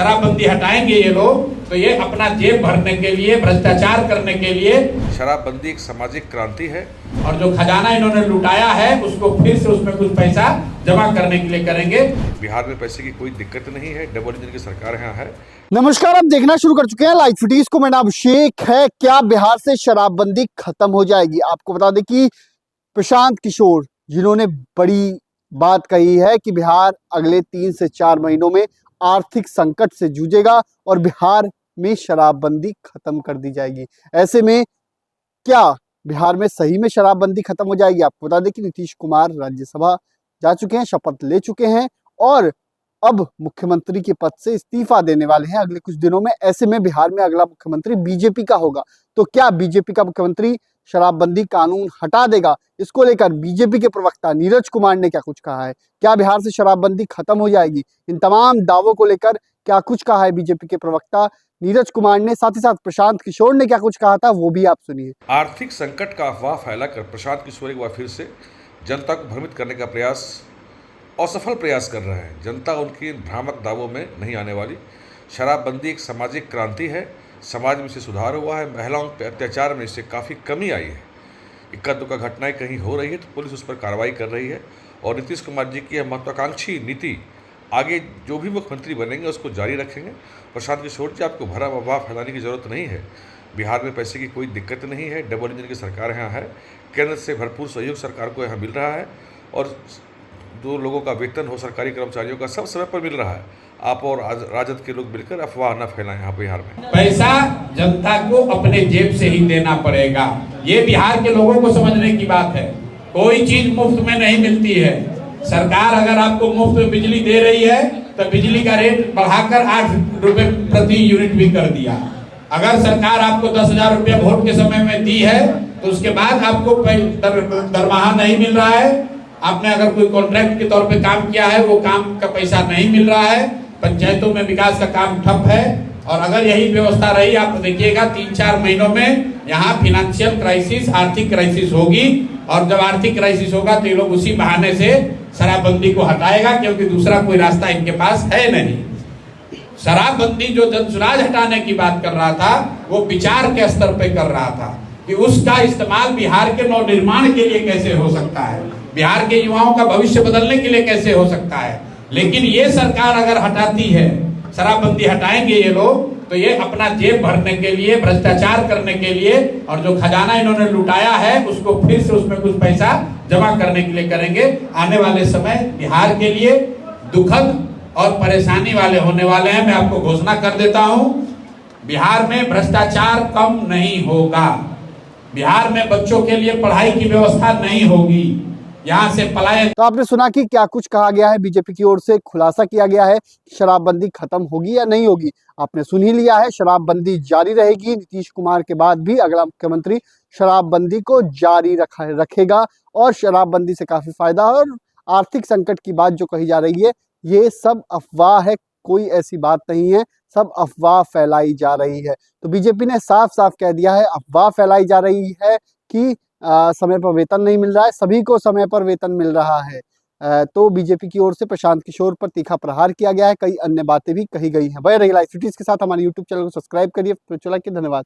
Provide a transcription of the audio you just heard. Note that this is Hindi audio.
शराबबंदी हटाएंगे ये लोग तो ये अपना जेब भरने के लिए, भ्रष्टाचार करने के लिए। शराबबंदी एक सामाजिक क्रांति है और जो खजाना इन्होंने लुटाया है उसको फिर से उसमें कुछ पैसा जमा करने के लिए करेंगे। बिहार में पैसे की कोई दिक्कत नहीं है, डबल इंजन की सरकार यहाँ है। नमस्कार, आप देखना शुरू कर चुके हैं लाइव फिटीज को। मेरा नाम अभिषेक है। क्या बिहार से शराबबंदी खत्म हो जाएगी? आपको बता दें कि प्रशांत किशोर जिन्होंने बड़ी बात कही है कि बिहार अगले 3 से 4 महीनों में आर्थिक संकट से जूझेगा और बिहार में शराबबंदी खत्म कर दी जाएगी। ऐसे में क्या बिहार में सही में शराबबंदी खत्म हो जाएगी? आपको बता दें कि नीतीश कुमार राज्यसभा जा चुके हैं, शपथ ले चुके हैं और अब मुख्यमंत्री के पद से इस्तीफा देने वाले हैं अगले कुछ दिनों में। ऐसे में बिहार में अगला मुख्यमंत्री बीजेपी का होगा। तो क्या बीजेपी का मुख्यमंत्री शराबबंदी कानून हटा देगा? इसको लेकर बीजेपी के प्रवक्ता नीरज कुमार ने क्या कुछ कहा है? क्या बिहार से शराबबंदी खत्म हो जाएगी? इन तमाम दावों को लेकर क्या कुछ कहा है बीजेपी के प्रवक्ता नीरज कुमार ने, साथ ही साथ प्रशांत किशोर ने क्या कुछ कहा था, वो भी आप सुनिए। आर्थिक संकट का अफवाह फैलाकर प्रशांत किशोर एक बार फिर से जनता को भ्रमित करने का प्रयास, असफल प्रयास कर रहे हैं। जनता उनकी भ्रामक दावों में नहीं आने वाली। शराबबंदी एक सामाजिक क्रांति है, समाज में इससे सुधार हुआ है, महिलाओं के अत्याचार में इससे काफ़ी कमी आई है। इक्का दुक्का घटनाएं कहीं हो रही है तो पुलिस उस पर कार्रवाई कर रही है और नीतीश कुमार जी की यह महत्वाकांक्षी नीति आगे जो भी मुख्यमंत्री बनेंगे उसको जारी रखेंगे। प्रशांत किशोर जी, आपको भरा अफवाह फैलाने की ज़रूरत नहीं है। बिहार में पैसे की कोई दिक्कत नहीं है, डबल इंजन की सरकार यहाँ है। केंद्र से भरपूर सहयोग सरकार को यहाँ मिल रहा है और जो लोगों का वेतन हो, सरकारी कर्मचारियों का, सब समय पर मिल रहा है। आप और राजद के लोग मिलकर अफवाह न फैलाएं यहाँ बिहार में। पैसा जनता को अपने जेब से ही देना पड़ेगा, ये बिहार के लोगों को समझने की बात है। कोई चीज मुफ्त में नहीं मिलती है। सरकार अगर आपको मुफ्त में बिजली दे रही है तो बिजली का रेट बढ़ाकर 8 रुपए प्रति यूनिट भी कर दिया। अगर सरकार आपको 10,000 रुपया वोट के समय में दी है तो उसके बाद आपको दरमाहा नहीं मिल रहा है। आपने अगर कोई कॉन्ट्रैक्ट के तौर पे काम किया है, वो काम का पैसा नहीं मिल रहा है। पंचायतों में विकास का काम ठप है। और अगर यही व्यवस्था रही, आप देखिएगा 3-4 महीनों में यहाँ फिनेंशियल क्राइसिस, आर्थिक क्राइसिस होगी। और जब आर्थिक क्राइसिस होगा तो ये लोग उसी बहाने से शराबबंदी को हटाएगा, क्योंकि दूसरा कोई रास्ता इनके पास है नहीं। शराबबंदी जो जनसुराज हटाने की बात कर रहा था, वो विचार के स्तर पे कर रहा था कि उसका इस्तेमाल बिहार के नवनिर्माण के लिए कैसे हो सकता है, बिहार के युवाओं का भविष्य बदलने के लिए कैसे हो सकता है। लेकिन ये सरकार अगर हटाती है, शराबबंदी हटाएंगे ये लोग तो ये अपना जेब भरने के लिए, भ्रष्टाचार करने के लिए और जो खजाना इन्होंने लुटाया है उसको फिर से उसमें कुछ पैसा जमा करने के लिए करेंगे। आने वाले समय बिहार के लिए दुखद और परेशानी वाले होने वाले हैं। मैं आपको घोषणा कर देता हूं, बिहार में भ्रष्टाचार कम नहीं होगा। बिहार में बच्चों के लिए पढ़ाई की व्यवस्था नहीं होगी। यहाँ से पलायन। तो आपने सुना कि क्या कुछ कहा गया है, बीजेपी की ओर से खुलासा किया गया है कि शराबबंदी खत्म होगी या नहीं होगी। आपने सुन ही लिया है, शराबबंदी जारी रहेगी। नीतीश कुमार के बाद भी अगला मुख्यमंत्री शराबबंदी को जारी रखेगा और शराबबंदी से काफी फायदा। और आर्थिक संकट की बात जो कही जा रही है, ये सब अफवाह है, कोई ऐसी बात नहीं है, सब अफवाह फैलाई जा रही है। तो बीजेपी ने साफ साफ कह दिया है, अफवाह फैलाई जा रही है कि समय पर वेतन नहीं मिल रहा है, सभी को समय पर वेतन मिल रहा है। तो बीजेपी की ओर से प्रशांत किशोर पर तीखा प्रहार किया गया है, कई अन्य बातें भी कही गई हैं। वह रही लाइव सिटीज के साथ हमारे यूट्यूब चैनल को सब्सक्राइब करिए। धन्यवाद।